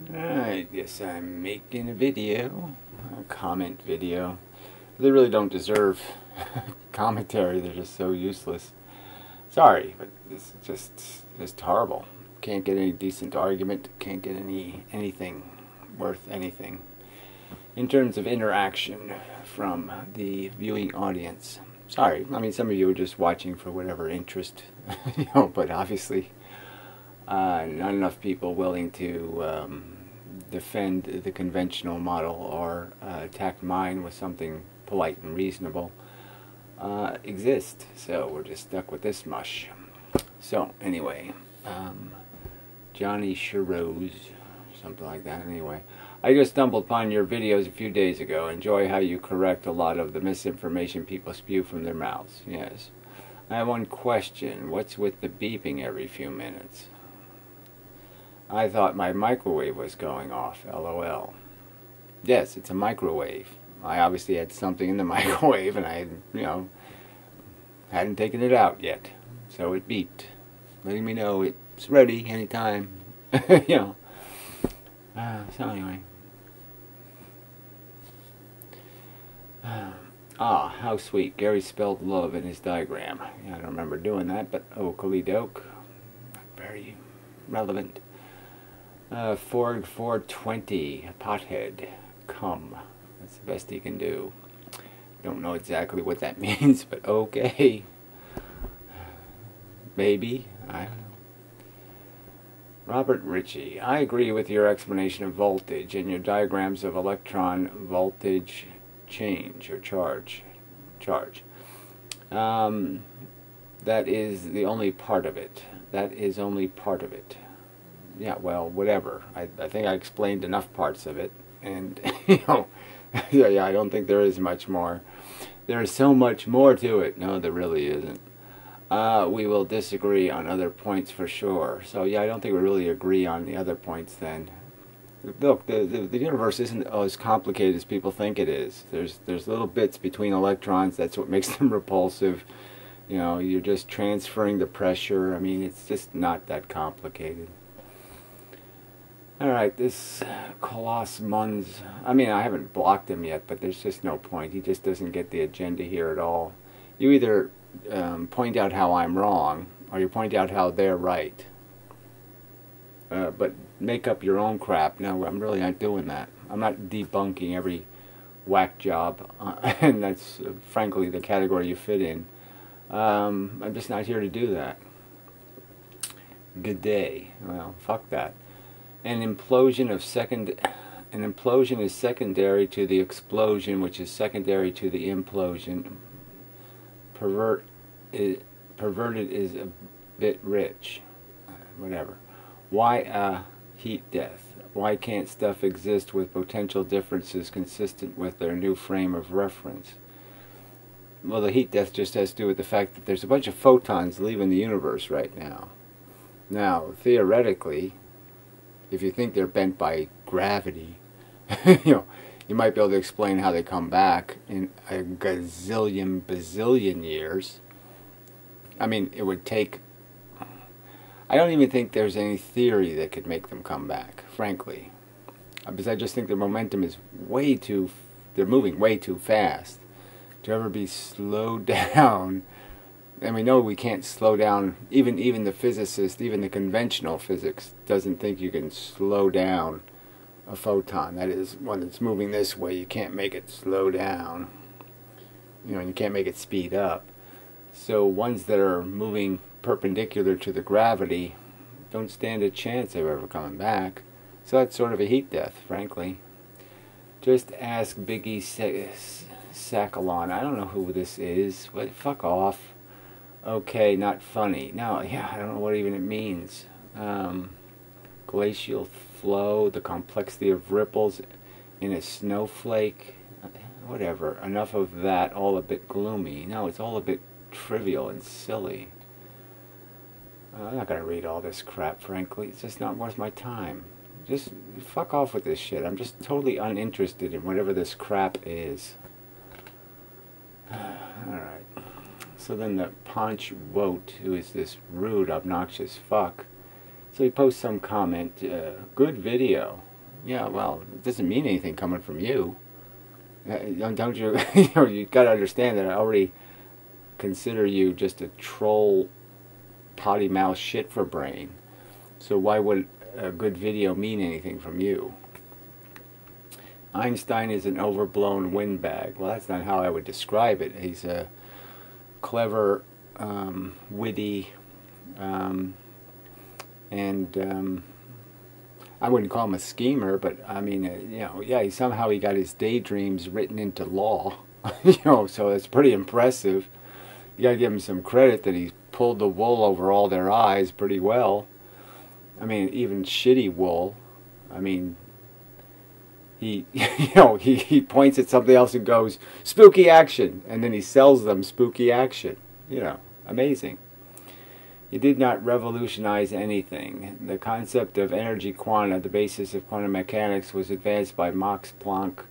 Alright, yes, I'm making a video, a comment video. They really don't deserve commentary, they're just so useless. Sorry, but this is just horrible. Can't get any decent argument, can't get anything worth anything. In terms of interaction from the viewing audience. Sorry, I mean some of you are just watching for whatever interest, but obviously not enough people willing to defend the conventional model or attack mine with something polite and reasonable exist. So we're just stuck with this mush. So anyway, Johnny Sharose, something like that. Anyway, I just stumbled upon your videos a few days ago. Enjoy how you correct a lot of the misinformation people spew from their mouths. Yes. I have one question. What's with the beeping every few minutes? I thought my microwave was going off, LOL. Yes, it's a microwave. I obviously had something in the microwave and I, hadn't taken it out yet. So it beeped, letting me know it's ready anytime. So anyway. How sweet. Gary spelled love in his diagram. Yeah, I don't remember doing that, but Oakley doke. Very relevant. Ford 420, pothead, come. That's the best he can do. Don't know exactly what that means, but okay. Maybe, I don't know. Robert Ritchie, I agree with your explanation of voltage and your diagrams of electron voltage change or charge. That is the only part of it. That is only part of it. Yeah, well, whatever. I think I explained enough parts of it, and yeah, I don't think there is much more. There is so much more to it. No, there really isn't. We will disagree on other points for sure. So yeah, I don't think we really agree on the other points then. Look, the universe isn't as complicated as people think it is. There's little bits between electrons. That's what makes them repulsive. You're just transferring the pressure. I mean, it's just not that complicated. Alright, this Coloss Munz, I mean, I haven't blocked him yet, but there's just no point. He just doesn't get the agenda here at all. You either point out how I'm wrong, or you point out how they're right. But make up your own crap. No, I'm really not doing that. I'm not debunking every whack job, and that's frankly the category you fit in. I'm just not here to do that. Good day. Well, fuck that. An implosion is secondary to the explosion, which is secondary to the implosion. Perverted is a bit rich. Whatever. Why heat death? Why can't stuff exist with potential differences consistent with their new frame of reference? Well, the heat death just has to do with the fact that there's a bunch of photons leaving the universe right now. Now, theoretically, if you think they're bent by gravity, you might be able to explain how they come back in a bazillion years. I mean, it would take... I don't even think there's any theory that could make them come back, frankly. Because I just think their momentum is way too... They're moving way too fast to ever be slowed down. And we know we can't slow down, even the physicist, even the conventional physics doesn't think you can slow down a photon. That is, one that's moving this way, you can't make it slow down. And you can't make it speed up. So ones that are moving perpendicular to the gravity don't stand a chance of ever coming back. So that's sort of a heat death, frankly. Just ask Biggie Sakalon. I don't know who this is. What? Fuck off. Okay, not funny. No, yeah, I don't know what even it means. Glacial flow, the complexity of ripples in a snowflake. Whatever. Enough of that, all a bit gloomy. No, it's all a bit trivial and silly. I'm not going to read all this crap, frankly. It's just not worth my time. Just fuck off with this shit. I'm just totally uninterested in whatever this crap is. Alright. So then the Ponch Wote, who is this rude, obnoxious fuck, so he posts some comment, good video. Yeah, well, it doesn't mean anything coming from you. Don't you? You got to understand that I already consider you just a troll, potty mouth shit for brain. So why would a good video mean anything from you? Einstein is an overblown windbag. Well, that's not how I would describe it. He's a clever, witty, and I wouldn't call him a schemer, but I mean, yeah, somehow he got his daydreams written into law. So that's pretty impressive. You gotta give him some credit that he pulled the wool over all their eyes pretty well. I mean, even shitty wool. I mean, he he points at something else and goes, spooky action, and then he sells them spooky action. Amazing. He did not revolutionize anything. The concept of energy quanta, the basis of quantum mechanics, was advanced by Max Planck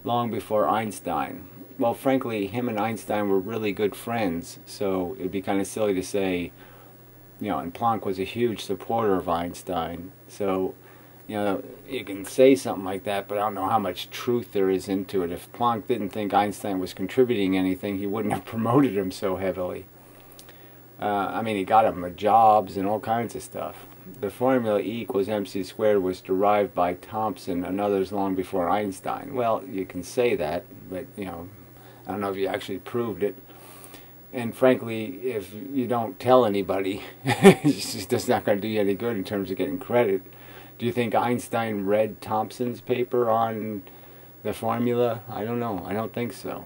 long before Einstein. Well, frankly, him and Einstein were really good friends, so it'd be kind of silly to say, and Planck was a huge supporter of Einstein, so, you can say something like that, but I don't know how much truth there is into it. If Planck didn't think Einstein was contributing anything, he wouldn't have promoted him so heavily. I mean, he got him jobs and all kinds of stuff. The formula E equals mc squared was derived by Thomson and others long before Einstein. Well, you can say that, but, I don't know if you actually proved it. And frankly, if you don't tell anybody, it's just not going to do you any good in terms of getting credit. Do you think Einstein read Thomson's paper on the formula? I don't know. I don't think so.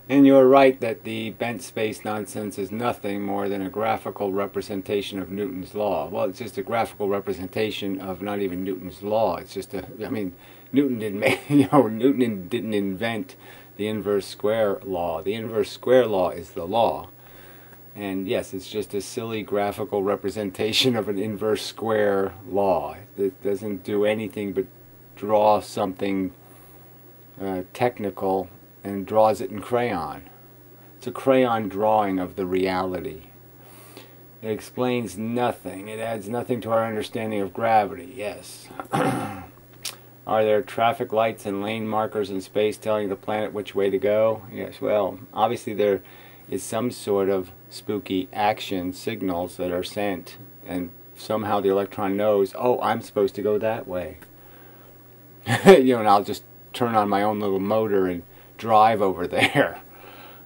And you're right that the bent space nonsense is nothing more than a graphical representation of Newton's law. Well, it's just a graphical representation of not even Newton's law. It's just Newton didn't make, Newton didn't invent the inverse square law. The inverse square law is the law. And yes, it's just a silly graphical representation of an inverse square law. It doesn't do anything but draw something technical and draws it in crayon. It's a crayon drawing of the reality. It explains nothing. It adds nothing to our understanding of gravity. Yes. Are there traffic lights and lane markers in space telling the planet which way to go? Yes, well, obviously there is some sort of spooky action signals that are sent, and somehow the electron knows, oh, I'm supposed to go that way. And I'll just turn on my own little motor and drive over there.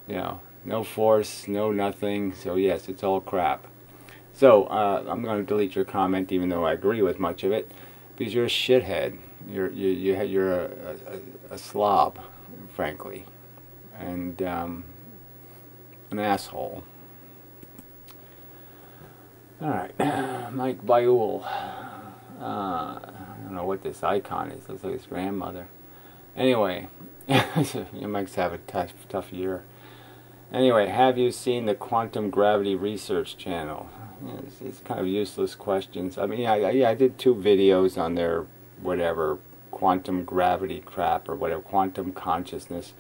No force, no nothing. So yes, it's all crap. So I'm going to delete your comment, even though I agree with much of it, because you're a shithead. You're a slob, frankly, and an asshole. All right, Mike Bayul. I don't know what this icon is. Looks like his grandmother. Anyway, Mike's having a tough year. Anyway, have you seen the Quantum Gravity Research Channel? It's kind of useless questions. I mean, I did 2 videos on their whatever quantum gravity crap or whatever, quantum consciousness.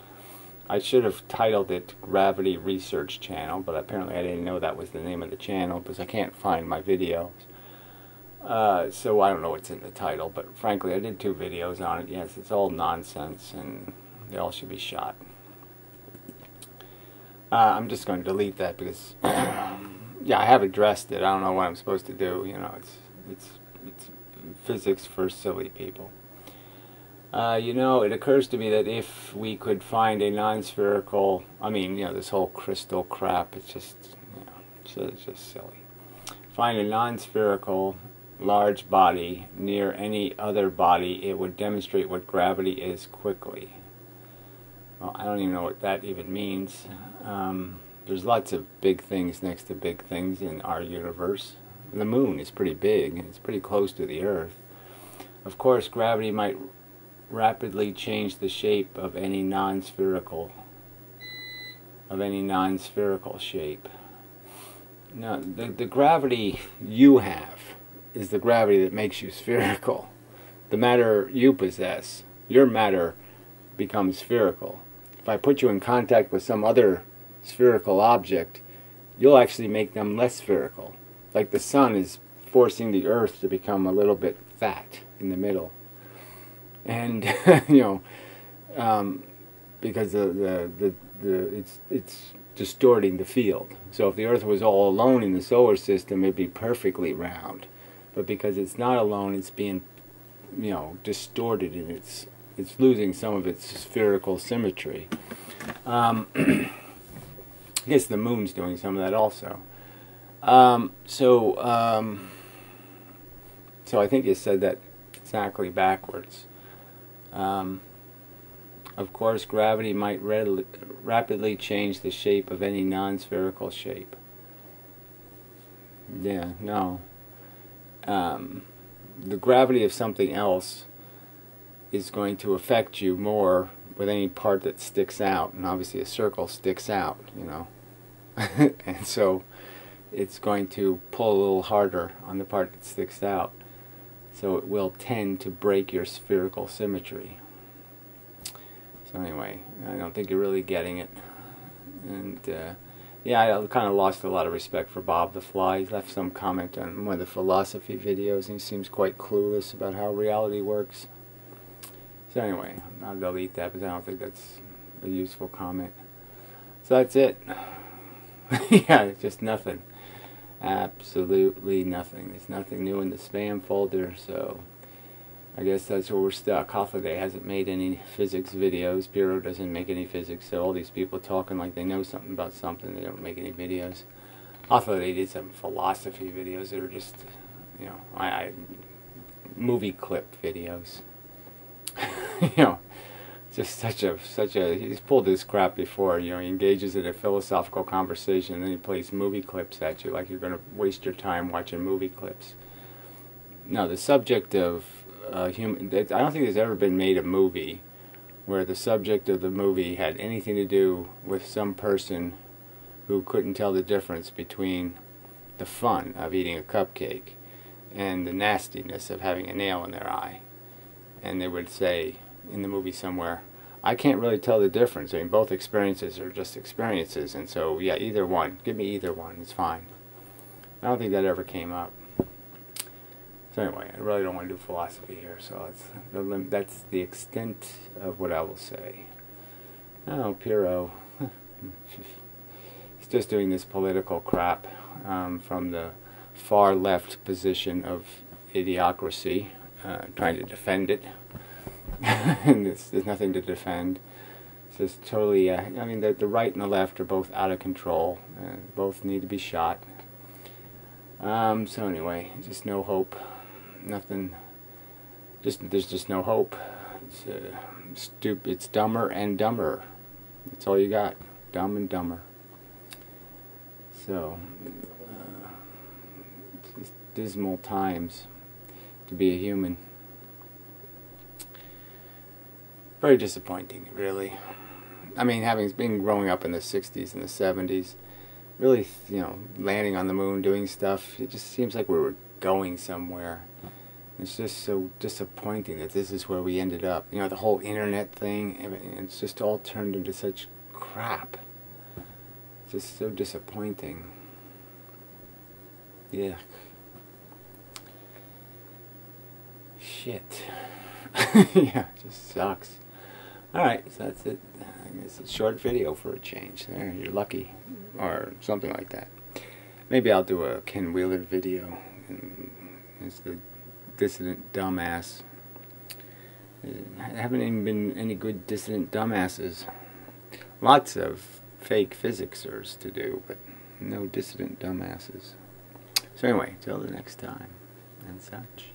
I should have titled it Gravity Research Channel, but apparently I didn't know that was the name of the channel because I can't find my videos. So I don't know what's in the title, but frankly I did 2 videos on it. Yes, it's all nonsense and they all should be shot. I'm just going to delete that because yeah, I have addressed it. I don't know what I'm supposed to do. It's physics for silly people. It occurs to me that if we could find a non-spherical, this whole crystal crap, it's just silly. Find a non-spherical large body near any other body, it would demonstrate what gravity is quickly. Well, I don't even know what that even means. There's lots of big things next to big things in our universe. The moon is pretty big, and it's pretty close to the Earth. Of course, gravity might rapidly change the shape of any non-spherical shape. Now, the gravity you have is the gravity that makes you spherical. The matter you possess, your matter, becomes spherical. If I put you in contact with some other spherical object, you'll actually make them less spherical. Like the sun is forcing the Earth to become a little bit fat. in the middle. And you know, because it's distorting the field. So if the Earth was all alone in the solar system, it'd be perfectly round. But because it's not alone, it's being, you know, distorted, and it's losing some of its spherical symmetry. I guess the moon's doing some of that also. So I think you said that exactly backwards. Of course, gravity might rapidly change the shape of any non-spherical shape. Yeah, no. The gravity of something else is going to affect you more with any part that sticks out, and obviously a circle sticks out, you know. And so it's going to pull a little harder on the part that sticks out. So it will tend to break your spherical symmetry. So anyway, I don't think you're really getting it. And yeah, I kind of lost a lot of respect for Bob the Fly. He left some comment on one of the philosophy videos, and he seems quite clueless about how reality works. So anyway, I'll delete that because I don't think that's a useful comment. So that's it. Yeah, just nothing. Absolutely nothing. There's nothing new in the spam folder, so I guess that's where we're stuck. Holiday hasn't made any physics videos. Piero doesn't make any physics, so all these people talking like they know something about something, they don't make any videos. Holiday did some philosophy videos that are just, you know, movie clip videos. You know, just such a he's pulled this crap before. You know, he engages in a philosophical conversation and then he plays movie clips at you like you're going to waste your time watching movie clips. No, the subject of I don't think there's ever been made a movie where the subject of the movie had anything to do with some person who couldn't tell the difference between the fun of eating a cupcake and the nastiness of having a nail in their eye. And they would say in the movie somewhere, I can't really tell the difference. I mean, both experiences are just experiences, and so yeah, either one. Give me either one. It's fine. I don't think that ever came up. So anyway, I really don't want to do philosophy here, so that's the extent of what I will say. Oh, Piero. He's just doing this political crap from the far left position of idiocracy, trying to defend it. And there's nothing to defend. It's just totally, I mean, the right and the left are both out of control. Both need to be shot. So anyway, just no hope. Nothing. There's just no hope. It's stupid. It's dumber and dumber. That's all you got. Dumb and dumber. So, it's dismal times to be a human. Very disappointing, really. I mean, having been growing up in the 60s and the 70s, really, you know, landing on the moon, doing stuff, it just seems like we were going somewhere. It's just so disappointing that this is where we ended up. You know, the whole internet thing, it's just all turned into such crap. It's just so disappointing. Yeah. Shit. Yeah, it just sucks. Alright, so that's it. I guess it's a short video for a change. There, you're lucky. Or something like that. Maybe I'll do a Ken Wheeler video. It's the dissident dumbass. There haven't even been any good dissident dumbasses. Lots of fake physicsers to do, but no dissident dumbasses. So anyway, till the next time, and such.